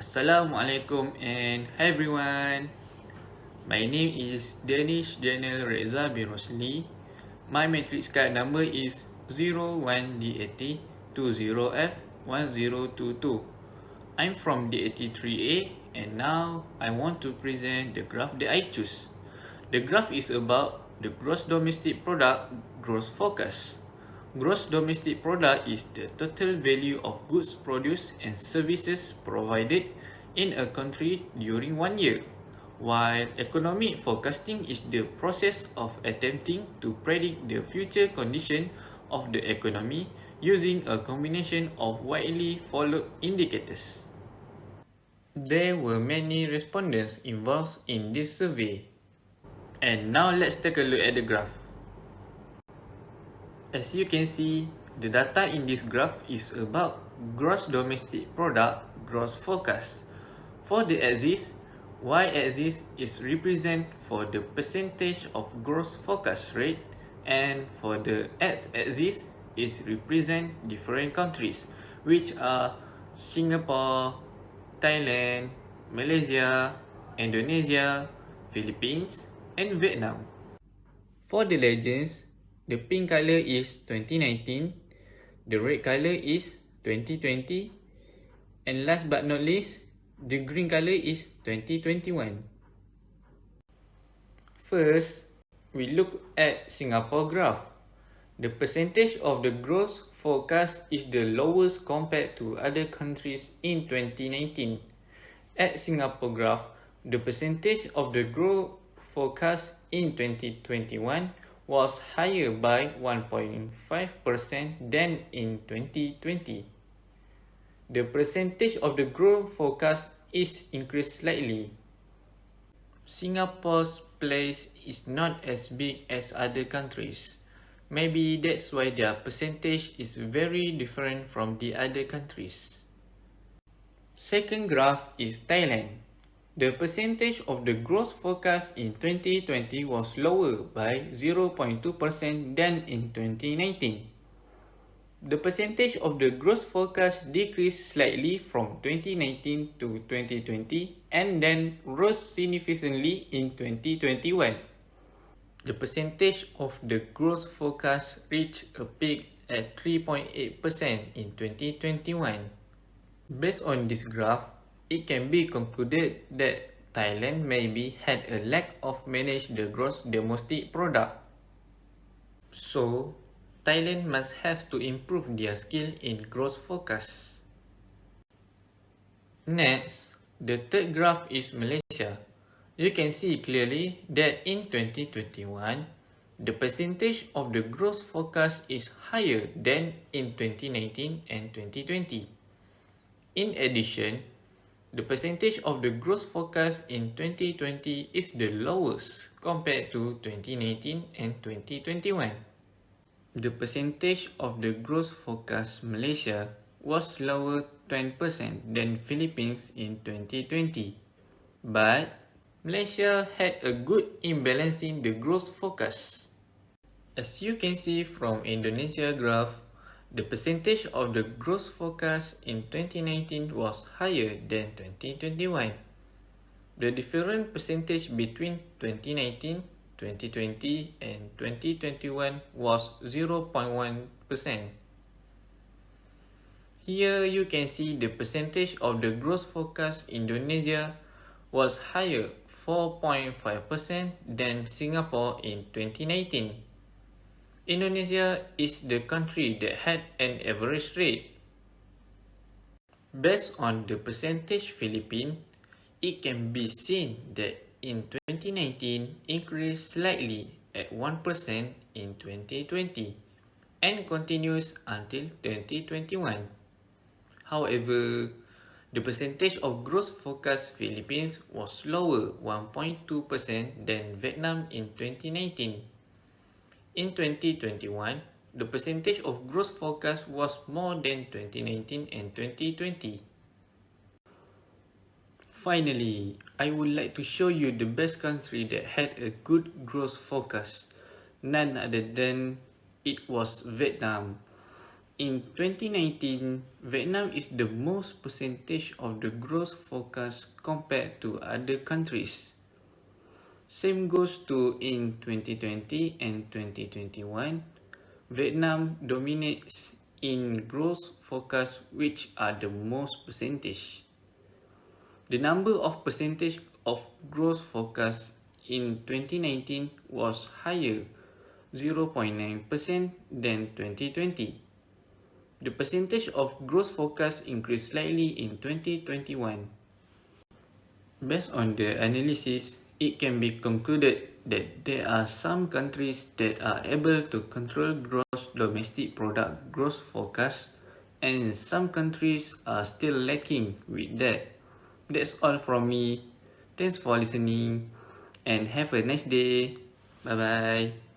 Assalamualaikum and hi everyone. My name is Danish Daniel Reza bin Rosli. My matrix card number is 01D8020F1022. I'm from D83A and now I want to present the graph that I choose. The graph is about the gross domestic product growth forecast. Gross domestic product is the total value of goods produced and services provided in a country during 1 year, while economic forecasting is the process of attempting to predict the future condition of the economy using a combination of widely followed indicators. There were many respondents involved in this survey. And now let's take a look at the graph. As you can see, the data in this graph is about gross domestic product growth forecast. For the axis, y-axis is represent for the percentage of growth forecast rate, and for the x-axis is represent different countries, which are Singapore, Thailand, Malaysia, Indonesia, Philippines, and Vietnam. For the legends, the pink color is 2019, the red color is 2020, and last but not least, the green color is 2021. First, we look at Singapore graph. The percentage of the growth forecast is the lowest compared to other countries in 2019. At Singapore graph, the percentage of the growth forecast in 2021 was higher by 1.5% than in 2020. The percentage of the growth forecast is increased slightly. Singapore's place is not as big as other countries. Maybe that's why their percentage is very different from the other countries. Second graph is Thailand. The percentage of the growth forecast in 2020 was lower by 0.2% than in 2019. The percentage of the growth forecast decreased slightly from 2019 to 2020 and then rose significantly in 2021. The percentage of the growth forecast reached a peak at 3.8% in 2021. Based on this graph, it can be concluded that Thailand maybe had a lack of manage the gross domestic product. So, Thailand must have to improve their skill in growth forecast. Next, the third graph is Malaysia. You can see clearly that in 2021, the percentage of the growth forecast is higher than in 2019 and 2020. In addition, the percentage of the growth forecast in 2020 is the lowest compared to 2019 and 2021. The percentage of the growth forecast Malaysia was lower 20% than Philippines in 2020. But Malaysia had a good in balancing the growth forecast. As you can see from Indonesia graph, the percentage of the growth forecast in 2019 was higher than 2021. The different percentage between 2019, 2020 and 2021 was 0.1%. Here you can see the percentage of the growth forecast Indonesia was higher 4.5% than Singapore in 2019. Indonesia is the country that had an average rate. Based on the percentage Philippines, it can be seen that in 2019 increased slightly at 1% in 2020 and continues until 2021. However, the percentage of growth forecast Philippines was lower 1.2% than Vietnam in 2019. In 2021, the percentage of growth forecast was more than 2019 and 2020. Finally, I would like to show you the best country that had a good growth forecast. None other than it was Vietnam. in 2019, Vietnam is the most percentage of the growth forecast compared to other countries. Same goes to in 2020 and 2021, Vietnam dominates in growth forecast, which are the most percentage. The number of percentage of growth forecast in 2019 was higher 0.9% than 2020. The percentage of growth forecast increased slightly in 2021. Based on the analysis, it can be concluded that there are some countries that are able to control gross domestic product growth forecast, and some countries are still lacking with that. That's all from me. Thanks for listening and have a nice day. Bye bye.